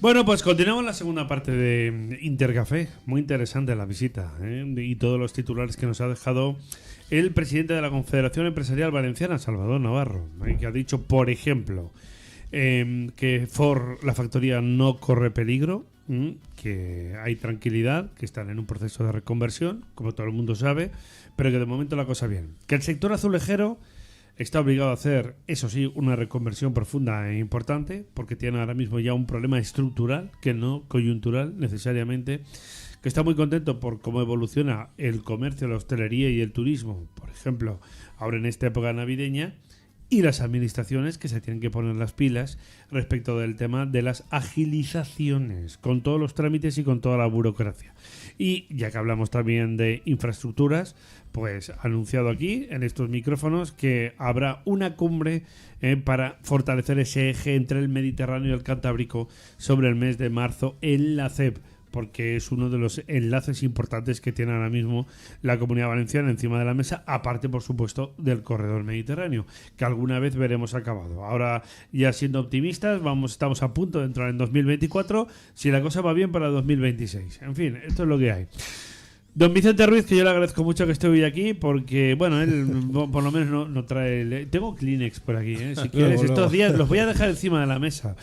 Bueno, pues continuamos la segunda parte de Intercafé. Muy interesante la visita, y todos los titulares que nos ha dejado el presidente de la Confederación Empresarial Valenciana, Salvador Navarro, que ha dicho, por ejemplo, que Ford, la factoría, no corre peligro, que hay tranquilidad, que están en un proceso de reconversión, como todo el mundo sabe, pero que de momento la cosa bien. Que el sector azulejero está obligado a hacer, eso sí, una reconversión profunda e importante, porque tiene ahora mismo ya un problema estructural, que no coyuntural necesariamente, que está muy contento por cómo evoluciona el comercio, la hostelería y el turismo, por ejemplo, ahora en esta época navideña, y las administraciones que se tienen que poner las pilas respecto del tema de las agilizaciones, con todos los trámites y con toda la burocracia. Y ya que hablamos también de infraestructuras, pues ha anunciado aquí en estos micrófonos que habrá una cumbre para fortalecer ese eje entre el Mediterráneo y el Cantábrico sobre el mes de marzo en la CEP, porque es uno de los enlaces importantes que tiene ahora mismo la Comunidad Valenciana encima de la mesa, aparte, por supuesto, del corredor mediterráneo, que alguna vez veremos acabado. Ahora, ya siendo optimistas, estamos a punto de entrar en 2024, si la cosa va bien, para 2026. En fin, esto es lo que hay. Don Vicente Ruiz, que yo le agradezco mucho que esté hoy aquí, porque, bueno, él por lo menos no trae... Tengo Kleenex por aquí, si quieres, estos días los voy a dejar encima de la mesa.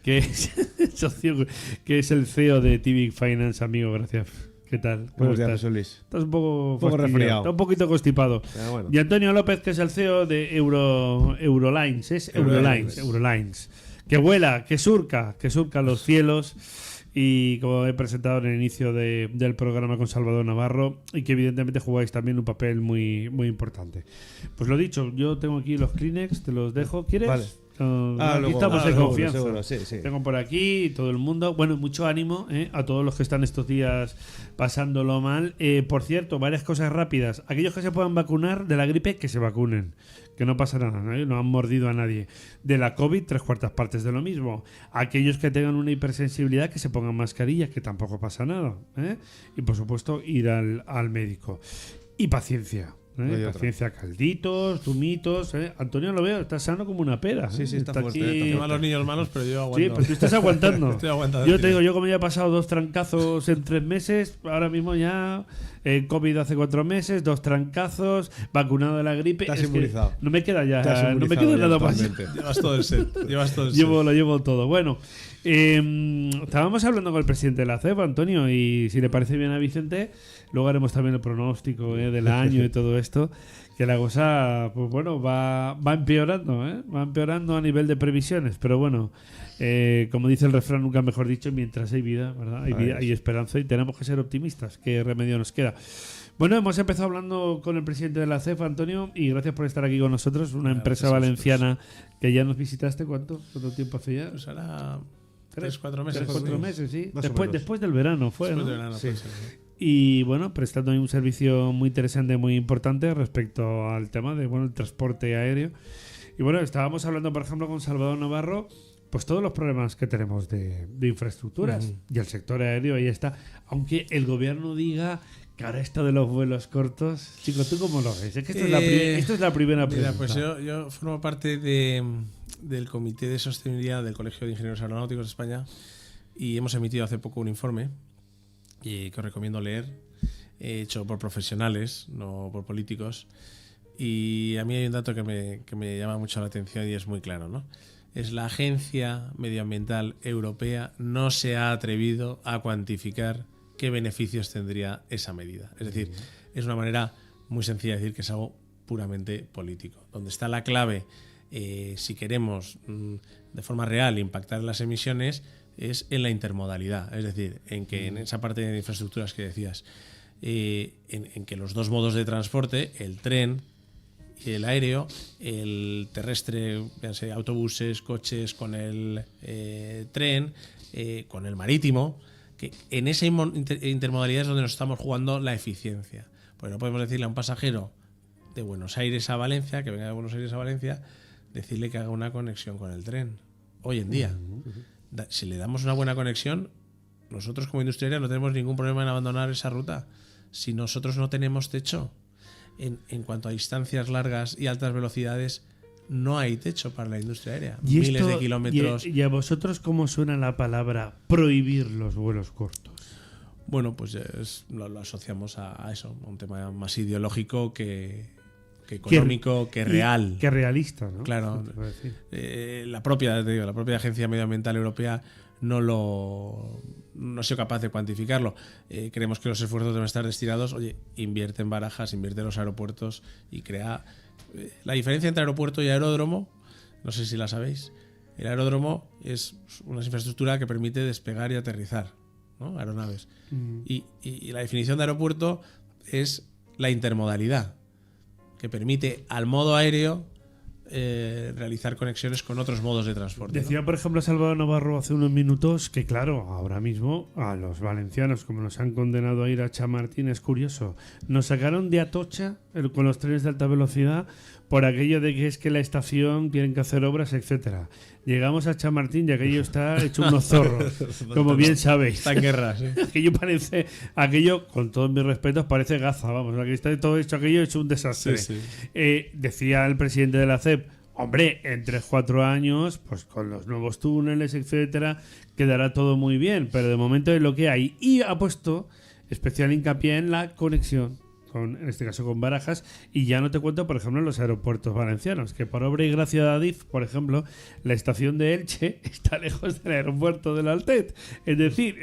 Que es el CEO de Tibic Finance, amigo, gracias. ¿Qué tal? Buenos días, José Luis. Estás un poco resfriado. Estás un poquito constipado. Bueno. Y Antonio López, que es el CEO de Eurolines. Es Eurolines. Que vuela, que surca los cielos. Y como he presentado en el inicio del programa con Salvador Navarro, y que evidentemente jugáis también un papel muy, muy importante. Pues lo dicho, yo tengo aquí los Kleenex, te los dejo. ¿Quieres? Vale. Aquí estamos de confianza. Seguro, sí. Tengo por aquí todo el mundo. Bueno, mucho ánimo a todos los que están estos días pasándolo mal. Por cierto, varias cosas rápidas. Aquellos que se puedan vacunar de la gripe, que se vacunen. Que no pasa nada, no han mordido a nadie. De la COVID, 3/4 partes de lo mismo. Aquellos que tengan una hipersensibilidad, que se pongan mascarillas, que tampoco pasa nada. Y por supuesto, ir al médico. Y paciencia. Paciencia, calditos, zumitos. Antonio, lo veo, está sano como una pera. Sí, está fuerte. Aquí... los niños malos, pero yo aguanto. Sí, pero tú estás aguantando. Estoy aguantando. Yo te digo, yo como ya he pasado 2 trancazos en 3 meses, ahora mismo ya COVID hace 4 meses, 2 trancazos, vacunado de la gripe. Estás inmunizado. No me queda ya, no me queda nada más. Llevas todo el set. Lo llevo todo. Bueno, estábamos hablando con el presidente de la CEP, Antonio, y si le parece bien a Vicente, luego haremos también el pronóstico del año y todo esto, que la cosa, pues bueno, va empeorando, va empeorando a nivel de previsiones, pero bueno, como dice el refrán, nunca mejor dicho, mientras hay vida, ¿verdad? Hay esperanza y tenemos que ser optimistas. ¿Qué remedio nos queda? Bueno, hemos empezado hablando con el presidente de la CEF, Antonio, y gracias por estar aquí con nosotros, una empresa valenciana que ya nos visitaste. ¿Cuánto tiempo hace ya? Pues ahora 3-4 meses. 3-4 meses, sí. Después del verano fue, Después ¿no? del verano, sí. Y bueno, prestando un servicio muy interesante, muy importante respecto al tema de el transporte aéreo. Y bueno, estábamos hablando, por ejemplo, con Salvador Navarro, pues todos los problemas que tenemos de infraestructuras. Y el sector aéreo ahí está. Aunque el gobierno diga que ahora esto de los vuelos cortos, chicos, ¿tú cómo lo ves? Es que esto es la primera pregunta. Mira, pues yo formo parte del Comité de Sostenibilidad del Colegio de Ingenieros Aeronáuticos de España y hemos emitido hace poco un informe que os recomiendo leer, hecho por profesionales, no por políticos. Y a mí hay un dato que me llama mucho la atención y es muy claro, ¿no? Es la Agencia Medioambiental Europea no se ha atrevido a cuantificar qué beneficios tendría esa medida. Es decir, es una manera muy sencilla de decir que es algo puramente político. Donde está la clave, si queremos de forma real impactar en las emisiones, es en la intermodalidad. Es decir, en que en esa parte de infraestructuras que decías, en que los dos modos de transporte, el tren y el aéreo, el terrestre, autobuses, coches con el tren, con el marítimo, que en esa intermodalidad es donde nos estamos jugando la eficiencia. Pues no podemos decirle a un pasajero de Buenos Aires a Valencia, que venga de Buenos Aires a Valencia, decirle que haga una conexión con el tren. Hoy en día, si le damos una buena conexión, nosotros como industriales no tenemos ningún problema en abandonar esa ruta. Si nosotros no tenemos techo, en cuanto a distancias largas y altas velocidades, no hay techo para la industria aérea. ¿Y Miles esto, de kilómetros. ¿Y a vosotros cómo suena la palabra prohibir los vuelos cortos? Bueno, pues lo asociamos a eso, a un tema más ideológico que económico, que real. Que realista, ¿no? Claro. La propia Agencia Medioambiental Europea no ha sido capaz de cuantificarlo. Creemos que los esfuerzos deben estar destinados, invierte en Barajas, invierte en los aeropuertos y crea... La diferencia entre aeropuerto y aeródromo, no sé si la sabéis, el aeródromo es una infraestructura que permite despegar y aterrizar, ¿no? Aeronaves. Y la definición de aeropuerto es la intermodalidad, que permite al modo aéreo realizar conexiones con otros modos de transporte. Decía, ¿no? por ejemplo, Salvador Navarro hace unos minutos que, claro, ahora mismo a los valencianos, como nos han condenado a ir a Chamartín, es curioso. Nos sacaron de Atocha con los trenes de alta velocidad por aquello de que es que la estación tienen que hacer obras, etcétera. Llegamos a Chamartín y aquello está hecho unos zorros, como bien sabéis. Está en guerra, sí. Aquello, con todos mis respetos, parece Gaza, vamos. Aquí está todo hecho, aquello hecho un desastre. Sí. Decía el presidente de la CEP, hombre, en 3-4 años, pues con los nuevos túneles, etcétera, quedará todo muy bien, pero de momento es lo que hay. Y ha puesto especial hincapié en la conexión, en este caso con Barajas, y ya no te cuento, por ejemplo, en los aeropuertos valencianos, que por obra y gracia de Adif, por ejemplo, la estación de Elche está lejos del aeropuerto del Altet. Es decir,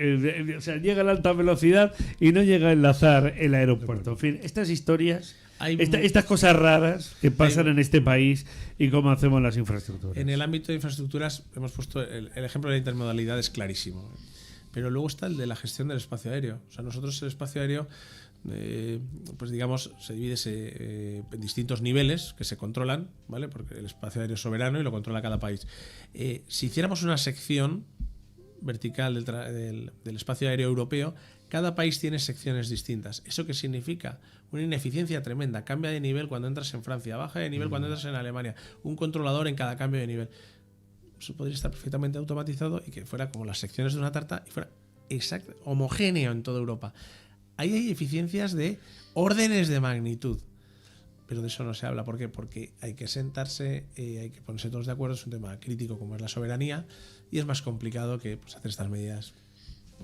llega a la alta velocidad y no llega a enlazar el aeropuerto. En fin, estas historias... Estas cosas raras que pasan en este país y cómo hacemos las infraestructuras. En el ámbito de infraestructuras hemos puesto el ejemplo de la intermodalidad, es clarísimo. Pero luego está el de la gestión del espacio aéreo. O sea, nosotros el espacio aéreo, pues digamos, se divide en distintos niveles que se controlan, ¿vale? Porque el espacio aéreo es soberano y lo controla cada país. Si hiciéramos una sección vertical del espacio aéreo europeo, cada país tiene secciones distintas. ¿Eso qué significa? Una ineficiencia tremenda. Cambia de nivel cuando entras en Francia, baja de nivel cuando entras en Alemania. Un controlador en cada cambio de nivel. Eso podría estar perfectamente automatizado y que fuera como las secciones de una tarta y fuera exacto, homogéneo en toda Europa. Ahí hay eficiencias de órdenes de magnitud. Pero de eso no se habla. ¿Por qué? Porque hay que sentarse, hay que ponerse todos de acuerdo. Es un tema crítico como es la soberanía y es más complicado que hacer estas medidas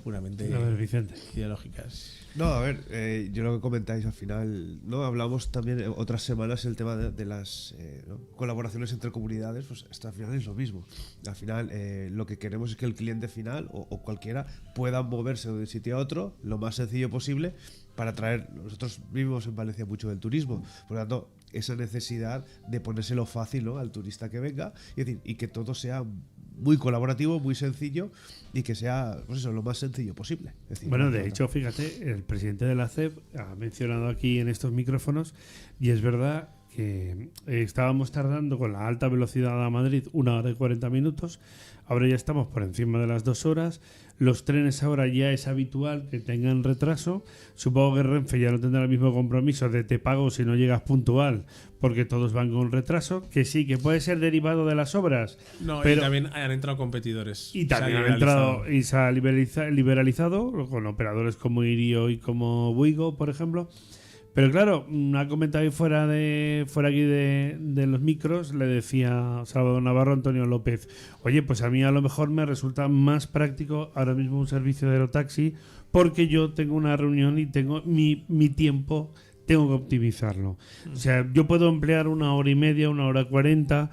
puramente ideológicas. No, a ver, yo lo que comentáis al final, ¿no? Hablamos también otras semanas el tema de las ¿no? colaboraciones entre comunidades, pues esto al final es lo mismo. Al final lo que queremos es que el cliente final o cualquiera pueda moverse de un sitio a otro lo más sencillo posible para traer. Nosotros vivimos en Valencia mucho del turismo, por lo tanto esa necesidad de ponérselo fácil, ¿no? al turista que venga y que todo sea muy colaborativo, muy sencillo y que sea, pues eso, lo más sencillo posible. Es decir, bueno, de hecho, fíjate, el presidente de la CEP ha mencionado aquí en estos micrófonos, y es verdad que estábamos tardando con la alta velocidad a Madrid 1 hora y 40 minutos, ahora ya estamos por encima de las 2 horas. Los trenes ahora ya es habitual que tengan retraso. Supongo que Renfe ya no tendrá el mismo compromiso de te pago si no llegas puntual, porque todos van con retraso, que sí, que puede ser derivado de las obras. No, pero y también han entrado competidores. Y también han entrado y se ha liberalizado con operadores como Irio y como Wigo, por ejemplo. Pero claro, ha comentado ahí fuera aquí de los micros, le decía Salvador Navarro a Antonio López, oye, pues a mí a lo mejor me resulta más práctico ahora mismo un servicio de aerotaxi porque yo tengo una reunión y tengo mi tiempo, tengo que optimizarlo. O sea, yo puedo emplear 1 hora y media, 1 hora 40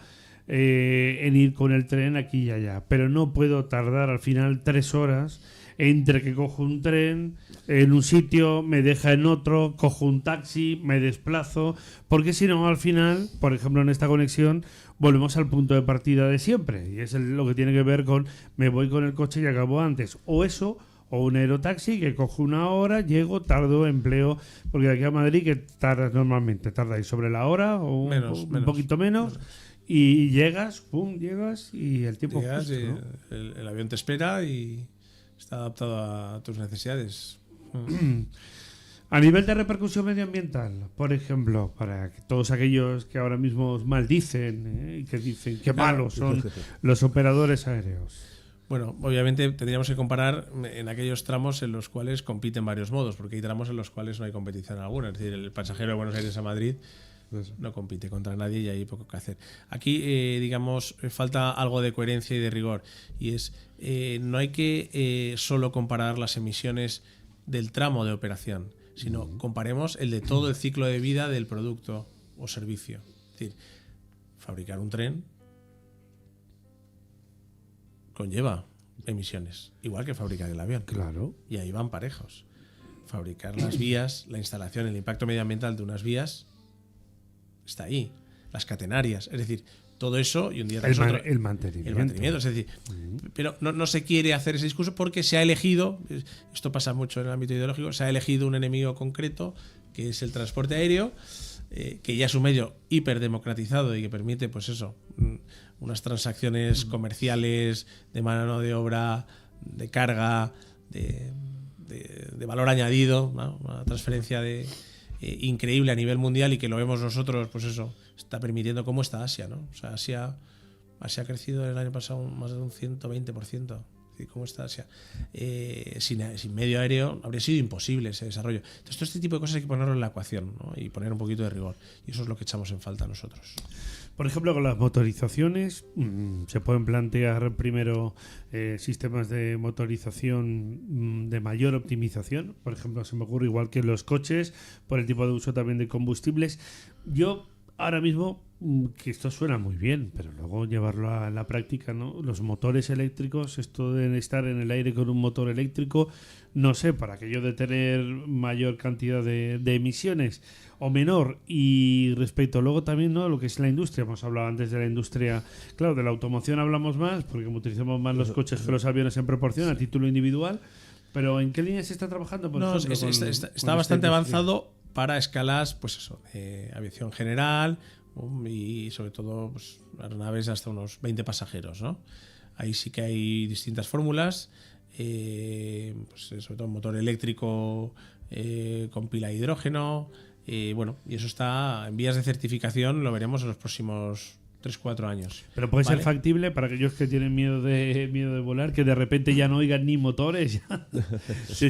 en ir con el tren aquí y allá, pero no puedo tardar al final 3 horas entre que cojo un tren en un sitio, me deja en otro, cojo un taxi, me desplazo, porque si no, al final, por ejemplo, en esta conexión, volvemos al punto de partida de siempre, y es lo que tiene que ver con me voy con el coche y acabo antes, o eso, o un aerotaxi que cojo 1 hora, llego, tardo, empleo, porque de aquí a Madrid que tardáis sobre la hora o un poquito menos. Y llegas, llegas y el tiempo llegas justo, ¿no? el avión te espera y está adaptado a tus necesidades. A nivel de repercusión medioambiental, por ejemplo, para que todos aquellos que ahora mismo os maldicen y que dicen que malos son los operadores aéreos. Bueno, obviamente tendríamos que comparar en aquellos tramos en los cuales compiten varios modos, porque hay tramos en los cuales no hay competición alguna. Es decir, el pasajero de Buenos Aires a Madrid No compite contra nadie y hay poco que hacer. Aquí, digamos, falta algo de coherencia y de rigor. Y es, no hay que solo comparar las emisiones del tramo de operación, sino comparemos el de todo el ciclo de vida del producto o servicio. Es decir, fabricar un tren conlleva emisiones, igual que fabricar el avión. Claro. Y ahí van parejos. Fabricar las vías, la instalación, el impacto medioambiental de unas vías está ahí. Las catenarias, es decir, todo eso y un día el mantenimiento. El mantenimiento, es decir, pero no se quiere hacer ese discurso porque se ha elegido, esto pasa mucho en el ámbito ideológico, se ha elegido un enemigo concreto que es el transporte aéreo, que ya es un medio hiperdemocratizado y que permite, pues eso, unas transacciones comerciales de mano de obra, de carga, de valor añadido, ¿no? Una transferencia increíble a nivel mundial y que lo vemos nosotros, pues eso, está permitiendo cómo está Asia, ¿no? O sea, Asia ha crecido el año pasado más de un 120%. ¿Cómo está Asia? Sin medio aéreo habría sido imposible ese desarrollo. Entonces, todo este tipo de cosas hay que ponerlo en la ecuación, ¿no? Y poner un poquito de rigor. Y eso es lo que echamos en falta nosotros. Por ejemplo, con las motorizaciones, se pueden plantear primero sistemas de motorización de mayor optimización. Por ejemplo, se me ocurre igual que los coches, por el tipo de uso también de combustibles. Yo ahora mismo, que esto suena muy bien, pero luego llevarlo a la práctica, ¿no? Los motores eléctricos, esto de estar en el aire con un motor eléctrico, no sé, para aquello de tener mayor cantidad de emisiones o menor. Y respecto luego también, ¿no?, lo que es la industria, hemos hablado antes de la industria, claro, de la automoción hablamos más, porque utilizamos más los coches que los aviones en proporción a título individual, pero ¿en qué línea se está trabajando? Por ejemplo, está bastante avanzado para escalas, pues eso, de aviación general y sobre todo pues, aeronaves hasta unos 20 pasajeros, ¿no? Ahí sí que hay distintas fórmulas, pues, sobre todo motor eléctrico con pila de hidrógeno, bueno, y eso está en vías de certificación, lo veremos en los próximos 3-4 años. Pero puede ser factible para aquellos que tienen miedo de volar, que de repente ya no oigan ni motores.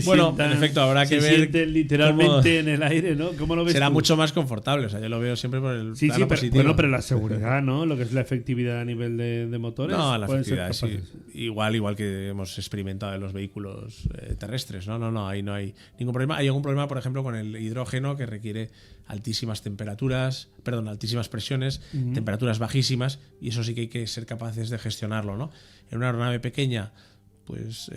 Bueno, en efecto, habrá que ver. Se sienten literalmente en el aire, ¿no? ¿Cómo lo ves? Será tú? mucho más confortable. O sea, yo lo veo siempre por el plano positivo. Bueno, pero la seguridad, ¿no? Lo que es la efectividad a nivel de motores. No, la efectividad sí. Igual que hemos experimentado en los vehículos terrestres, ¿no? No, ahí no hay ningún problema. Hay algún problema, por ejemplo, con el hidrógeno que requiere altísimas presiones, temperaturas bajísimas, y eso sí que hay que ser capaces de gestionarlo, ¿no? En una aeronave pequeña, pues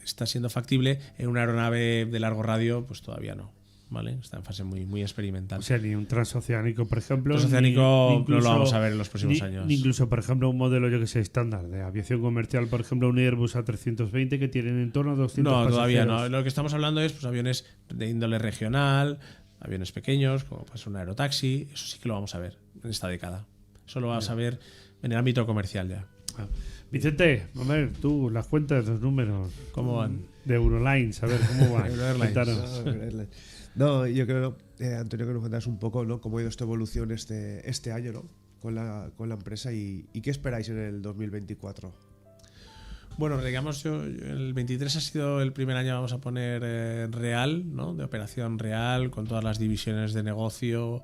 está siendo factible. En una aeronave de largo radio, pues todavía no, ¿vale? Está en fase muy, muy experimental. O sea, ni un transoceánico, por ejemplo. Transoceánico no lo vamos a ver en los próximos años. Ni incluso, por ejemplo, un modelo, yo que sé, estándar de aviación comercial, por ejemplo, un Airbus A320 que tienen en torno a 200 pasajeros. No, todavía no. Lo que estamos hablando es pues, aviones de índole regional, aviones pequeños, como puede ser un aerotaxi. Eso sí que lo vamos a ver en esta década. Eso lo vamos a ver en el ámbito comercial ya. Vicente, a ver, tú, las cuentas, los números. ¿Cómo van? De Eurolines, a ver, ¿cómo van? Euroairlines. No, yo creo, Antonio, que nos cuentas un poco, ¿no?, cómo ha ido esta evolución este año, ¿no?, con la empresa y qué esperáis en el 2024. Bueno, digamos, el 23 ha sido el primer año, vamos a poner, real, ¿no?, de operación real, con todas las divisiones de negocio,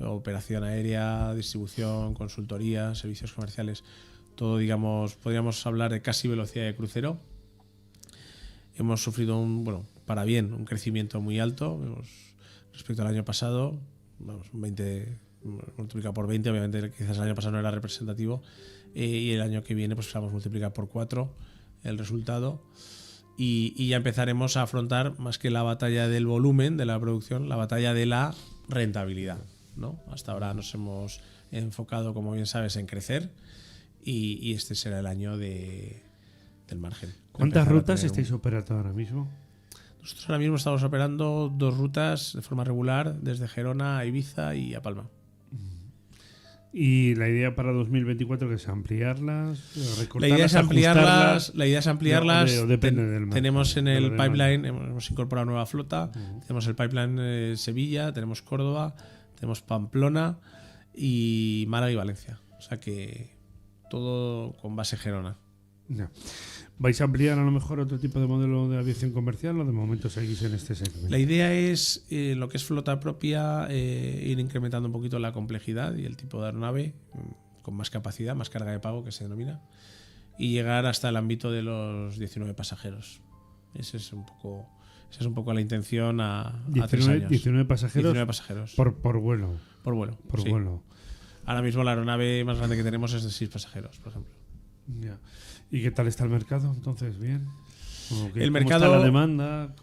operación aérea, distribución, consultoría, servicios comerciales, todo, digamos, podríamos hablar de casi velocidad de crucero. Hemos sufrido un crecimiento muy alto respecto al año pasado, vamos, 20 multiplicado por 20, obviamente quizás el año pasado no era representativo, y el año que viene pues vamos a multiplicar por 4 el resultado, y ya empezaremos a afrontar, más que la batalla del volumen de la producción, la batalla de la rentabilidad, ¿no? Hasta ahora nos hemos enfocado, como bien sabes, en crecer, y este será el año del margen. ¿Cuántas rutas estáis operando ahora mismo? Nosotros ahora mismo estamos operando 2 rutas de forma regular, desde Gerona a Ibiza y a Palma. ¿Y la idea para 2024 que es ampliarlas? La idea es ampliarlas. Depende del marco. Tenemos en el pipeline, hemos incorporado nueva flota. Tenemos el pipeline Sevilla, tenemos Córdoba, tenemos Pamplona y Málaga y Valencia. O sea que todo con base Gerona. No. ¿Vais a ampliar a lo mejor otro tipo de modelo de aviación comercial o de momento seguís en este segmento? La idea es, lo que es flota propia, ir incrementando un poquito la complejidad y el tipo de aeronave, con más capacidad, más carga de pago, que se denomina, y llegar hasta el ámbito de los 19 pasajeros. Esa es un poco la intención a 3 años. 19 pasajeros, 19 pasajeros. Por vuelo. Por vuelo. Por sí. vuelo. Ahora mismo la aeronave más grande que tenemos es de 6 pasajeros, por ejemplo. Ya. ¿Y qué tal está el mercado? Entonces, ¿bien? El mercado, ¿cómo está la demanda?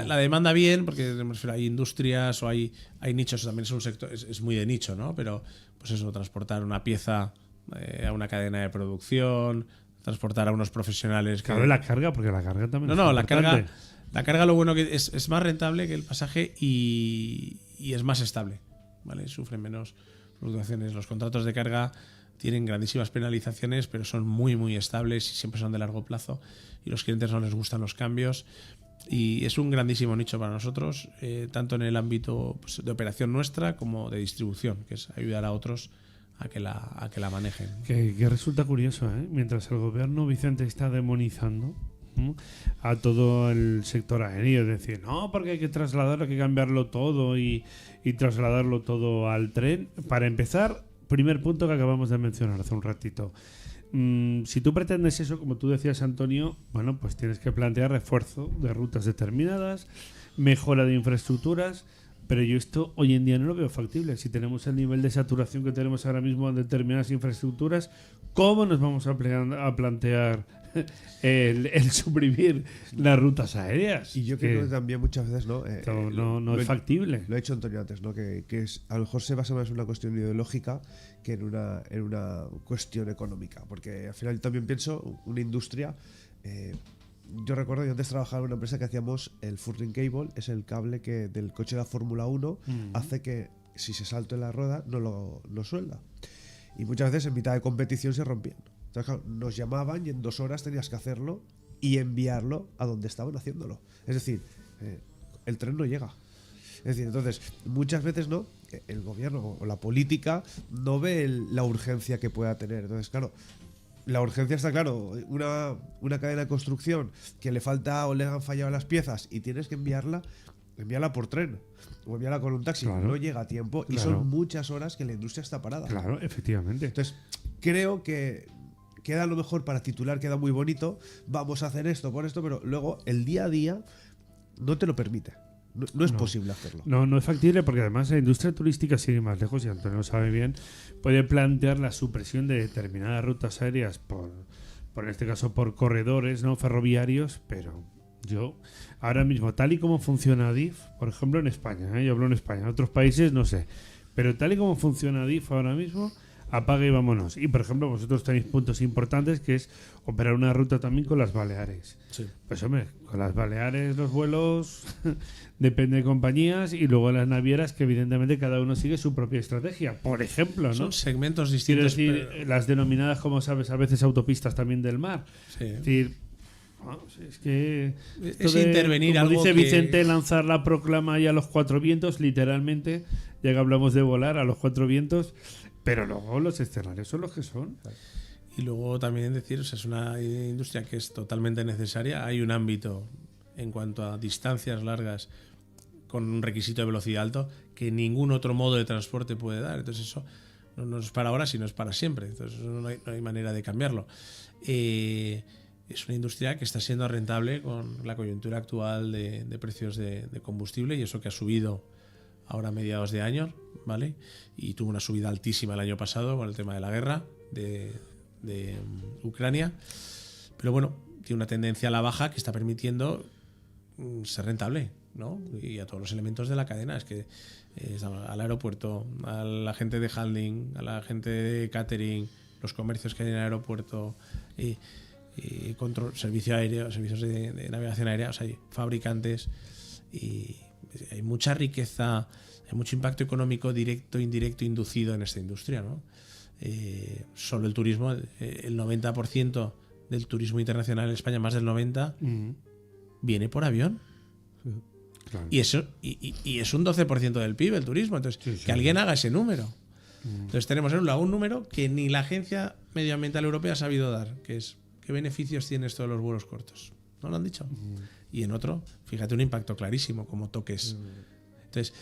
La demanda bien, porque hay industrias o hay nichos, también es un sector, es muy de nicho, ¿no? Pero pues eso, transportar una pieza a una cadena de producción, transportar a unos profesionales. Claro, la carga, porque la carga también la carga lo bueno que es más rentable que el pasaje y es más estable, ¿vale? Sufren menos fluctuaciones. Los contratos de carga tienen grandísimas penalizaciones, pero son muy, muy estables y siempre son de largo plazo. Y los clientes no les gustan los cambios. Y es un grandísimo nicho para nosotros, tanto en el ámbito, pues, de operación nuestra como de distribución, que es ayudar a otros a que la manejen. Que resulta curioso, ¿eh? Mientras el gobierno, Vicente, está demonizando a todo el sector aéreo, es decir, no, porque hay que trasladarlo, hay que cambiarlo todo y trasladarlo todo al tren. Para empezar, primer punto que acabamos de mencionar hace un ratito. Si tú pretendes eso, como tú decías, Antonio, bueno, pues tienes que plantear refuerzo de rutas determinadas, mejora de infraestructuras, pero yo esto hoy en día no lo veo factible. Si tenemos el nivel de saturación que tenemos ahora mismo en determinadas infraestructuras, ¿cómo nos vamos a plantear el suprimir las rutas aéreas? Y yo creo que también muchas veces no es factible. Lo ha dicho Antonio antes, ¿no? Que a lo mejor se basa más en una cuestión ideológica que en una cuestión económica, porque al final también pienso una industria. Yo recuerdo que antes trabajaba en una empresa que hacíamos el furling cable, es el cable que del coche de la Fórmula 1 hace que si se salta en la rueda no lo suelda, y muchas veces en mitad de competición se rompían. Entonces, claro, nos llamaban y en 2 horas tenías que hacerlo y enviarlo a donde estaban haciéndolo. Es decir, el tren no llega. Es decir, entonces, muchas veces no, el gobierno o la política no ve la urgencia que pueda tener. Entonces, claro, la urgencia está claro. Una cadena de construcción que le falta o le han fallado las piezas y tienes que enviarla por tren o enviarla con un taxi. Claro. No llega a tiempo y son muchas horas que la industria está parada. Claro, efectivamente. Entonces, creo que queda a lo mejor para titular, queda muy bonito, vamos a hacer esto por esto, pero luego el día a día no te lo permite. No es posible hacerlo. No es factible, porque además la industria turística sigue más lejos, y Antonio lo sabe bien. Puede plantear la supresión de determinadas rutas aéreas por en este caso por corredores no ferroviarios, pero yo ahora mismo, tal y como funciona Adif, por ejemplo en España, yo hablo en España, en otros países no sé, pero tal y como funciona Adif ahora mismo, apague y vámonos. Y por ejemplo, vosotros tenéis puntos importantes, que es operar una ruta también con las Baleares. Sí. Pues hombre, con las Baleares los vuelos depende de compañías, y luego las navieras, que evidentemente cada uno sigue su propia estrategia. Por ejemplo, ¿no? Son segmentos Quiero distintos. decir, las denominadas, como sabes, a veces autopistas también del mar. Sí. Es decir, es que es intervenir, como algo dice que... Vicente, lanzar la proclama y a los 4 vientos, literalmente, ya que hablamos de volar a los 4 vientos. Pero luego los escenarios son los que son. Y luego también decir, o sea, es una industria que es totalmente necesaria. Hay un ámbito en cuanto a distancias largas con un requisito de velocidad alto que ningún otro modo de transporte puede dar. Entonces eso no es para ahora, sino es para siempre. Entonces eso no hay manera de cambiarlo. Es una industria que está siendo rentable con la coyuntura actual de precios de combustible, y eso que ha subido ahora a mediados de año, ¿vale? Y tuvo una subida altísima el año pasado con el tema de la guerra de Ucrania. Pero bueno, tiene una tendencia a la baja que está permitiendo ser rentable, ¿no? Y a todos los elementos de la cadena. Es que al aeropuerto, a la gente de handling, a la gente de catering, los comercios que hay en el aeropuerto, control, servicio aéreo, servicios de navegación aérea, o sea, hay fabricantes, y hay mucha riqueza, hay mucho impacto económico directo, indirecto, inducido en esta industria, ¿no? Solo el turismo, el 90% del turismo internacional en España, más del 90%, viene por avión. Claro. Y eso y es un 12% del PIB el turismo. Entonces, sí. Que alguien haga ese número. Entonces tenemos en un lado un número que ni la Agencia Medioambiental Europea ha sabido dar, que es ¿qué beneficios tiene esto de los vuelos cortos? No lo han dicho. Y en otro, fíjate, un impacto clarísimo, como toques. Entonces,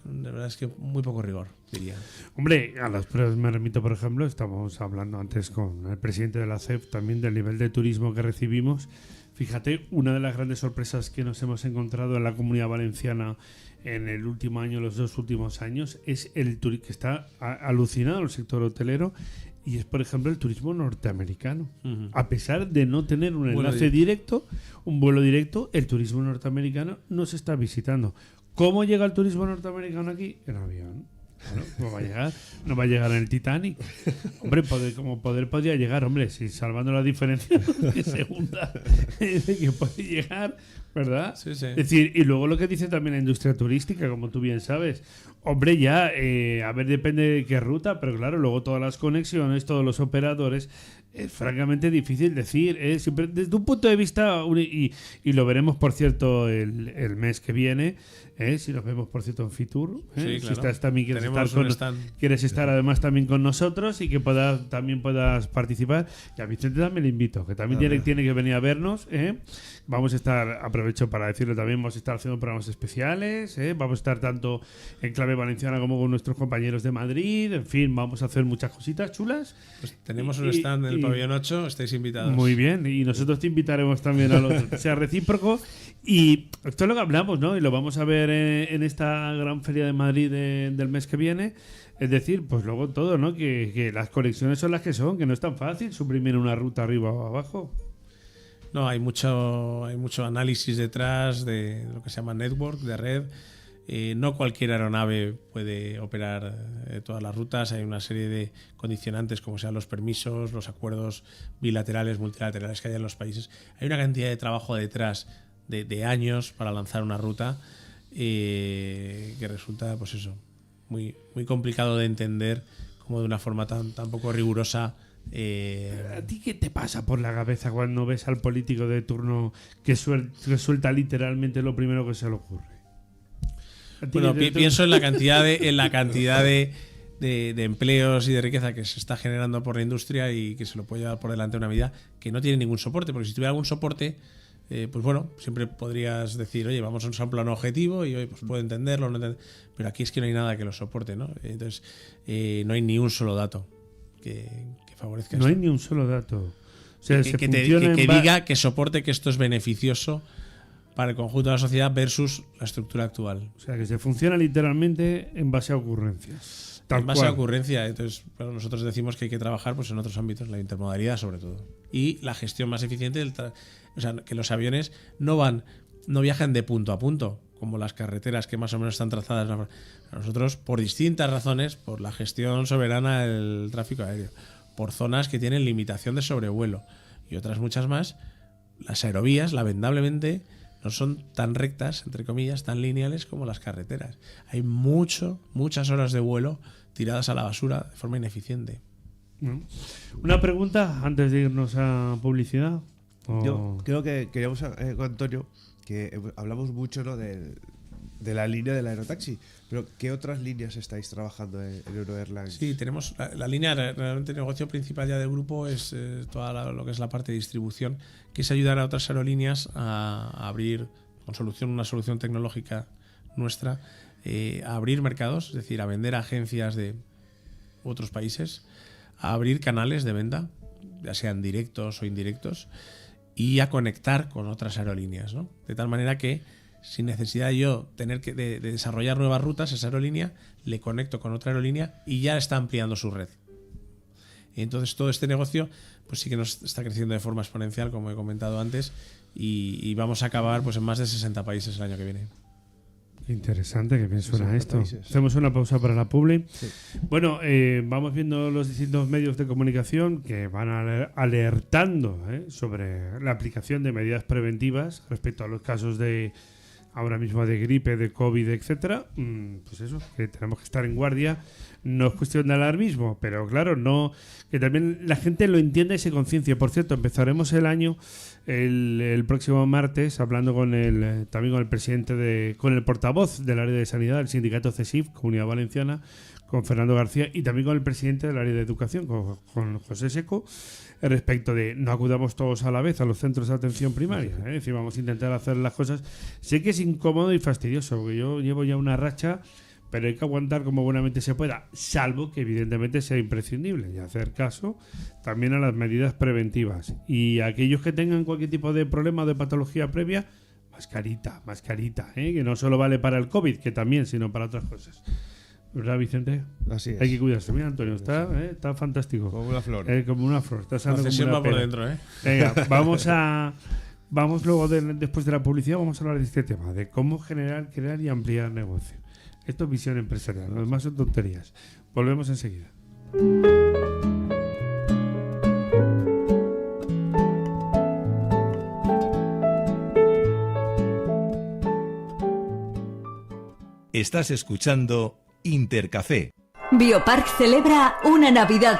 la verdad es que muy poco rigor, diría. Hombre, a las pruebas me remito, por ejemplo, estamos hablando antes con el presidente de la CEF también del nivel de turismo que recibimos. Fíjate, una de las grandes sorpresas que nos hemos encontrado en la Comunidad Valenciana en el último año, los 2 últimos años, es el turismo que está alucinado el sector hotelero, y es, por ejemplo, el turismo norteamericano. A pesar de no tener un enlace directo, un vuelo directo, el turismo norteamericano no se está visitando. ¿Cómo llega el turismo norteamericano aquí? En avión. Bueno, no va a llegar en el Titanic. Hombre, como poder podría llegar, hombre, si salvando la diferencia de segunda, que puede llegar, ¿verdad? Sí, sí. Es decir, y luego lo que dice también la industria turística, como tú bien sabes. Hombre, ya, a ver, depende de qué ruta, pero claro, luego todas las conexiones, todos los operadores, es francamente difícil decir. Siempre, desde un punto de vista, y lo veremos, por cierto, el mes que viene, si nos vemos, por cierto, en Fitur. Sí, si claro. también quieres estar además también con nosotros y que también puedas participar. Y a Vicente también le invito, que también tiene que venir a vernos. Vamos a estar, aprovecho para decirlo también, vamos a estar haciendo programas especiales. Vamos a estar tanto en clave valenciana como con nuestros compañeros de Madrid. En fin, vamos a hacer muchas cositas chulas. Pues tenemos un stand en el pabellón 8, estáis invitados. Muy bien, y nosotros te invitaremos también al otro, que sea recíproco. Y esto es lo que hablamos, ¿no? Y lo vamos a ver en esta gran feria de Madrid del mes que viene. Es decir, pues luego todo, ¿no? Que las conexiones son las que son, que no es tan fácil suprimir una ruta arriba o abajo. No, hay mucho análisis detrás de lo que se llama network, de red. No cualquier aeronave puede operar todas las rutas. Hay una serie de condicionantes, como sean los permisos, los acuerdos bilaterales, multilaterales que hay en los países. Hay una cantidad de trabajo detrás de años para lanzar una ruta que resulta, pues eso, muy, muy complicado de entender, como de una forma tan poco rigurosa. ¿A ti qué te pasa por la cabeza cuando ves al político de turno que suelta literalmente lo primero que se le ocurre? Bueno, pienso en la cantidad de empleos y de riqueza que se está generando por la industria y que se lo puede llevar por delante una medida que no tiene ningún soporte, porque si tuviera algún soporte, pues bueno, siempre podrías decir, oye, vamos a un plano objetivo y oye, pues puedo entenderlo, pero aquí es que no hay nada que lo soporte, ¿no? Entonces, no hay ni un solo dato que favorezca no esto. Hay ni un solo dato. O sea, que diga que soporte que esto es beneficioso para el conjunto de la sociedad versus la estructura actual. O sea, que se funciona literalmente en base a ocurrencias. En base a ocurrencia. Entonces, bueno, nosotros decimos que hay que trabajar pues, en otros ámbitos, la intermodalidad sobre todo. Y la gestión más eficiente, o sea, que los aviones no viajan de punto a punto, como las carreteras que más o menos están trazadas. Nosotros, por distintas razones, por la gestión soberana del tráfico aéreo, por zonas que tienen limitación de sobrevuelo y otras muchas más, las aerovías, lamentablemente, no son tan rectas, entre comillas, tan lineales como las carreteras. Hay muchas horas de vuelo tiradas a la basura de forma ineficiente. Una pregunta antes de irnos a publicidad. Yo creo que queríamos, con Antonio, que hablamos mucho, ¿no?, de la línea del aerotaxi, pero ¿qué otras líneas estáis trabajando en Euro Airlines? Sí, tenemos la línea, realmente el negocio principal ya del grupo es toda lo que es la parte de distribución, que es ayudar a otras aerolíneas a abrir una solución tecnológica nuestra, a abrir mercados, es decir, a vender a agencias de otros países, a abrir canales de venta, ya sean directos o indirectos, y a conectar con otras aerolíneas, ¿no? De tal manera que sin necesidad de yo tener que de desarrollar nuevas rutas, esa aerolínea le conecto con otra aerolínea y ya está ampliando su red. Y entonces todo este negocio pues sí que nos está creciendo de forma exponencial, como he comentado antes, y vamos a acabar pues en más de 60 países el año que viene. Interesante, que bien suena esto. Países. Hacemos una pausa para la publi. Sí. Bueno, vamos viendo los distintos medios de comunicación que van alertando sobre la aplicación de medidas preventivas respecto a los casos de ahora mismo de gripe, de COVID, etcétera. Pues eso, que tenemos que estar en guardia. No es cuestión de alarmismo, pero claro, no, que también la gente lo entienda y se conciencie. Por cierto, empezaremos el año el próximo martes hablando también con el presidente con el portavoz del área de sanidad del sindicato CESIF, Comunidad Valenciana, con Fernando García y también con el presidente del área de educación, con José Seco, respecto de no acudamos todos a la vez a los centros de atención primaria. Es decir, vamos a intentar hacer las cosas. Sé que es incómodo y fastidioso, porque yo llevo ya una racha, pero hay que aguantar como buenamente se pueda, salvo que evidentemente sea imprescindible, y hacer caso también a las medidas preventivas. Y aquellos que tengan cualquier tipo de problema o de patología previa, mascarita, que no solo vale para el COVID, que también, sino para otras cosas. ¿Verdad, Vicente? Así es. Hay que cuidarse. Mira, Antonio, está fantástico. Como una flor. Como una flor. Está La sano como cesión una va por pera. dentro, ¿eh? Venga, vamos luego, después de la publicidad, vamos a hablar de este tema, de cómo generar, crear y ampliar negocio. Esto es visión empresarial, lo demás son tonterías. Volvemos enseguida. Estás escuchando Intercafé. Biopark celebra una Navidad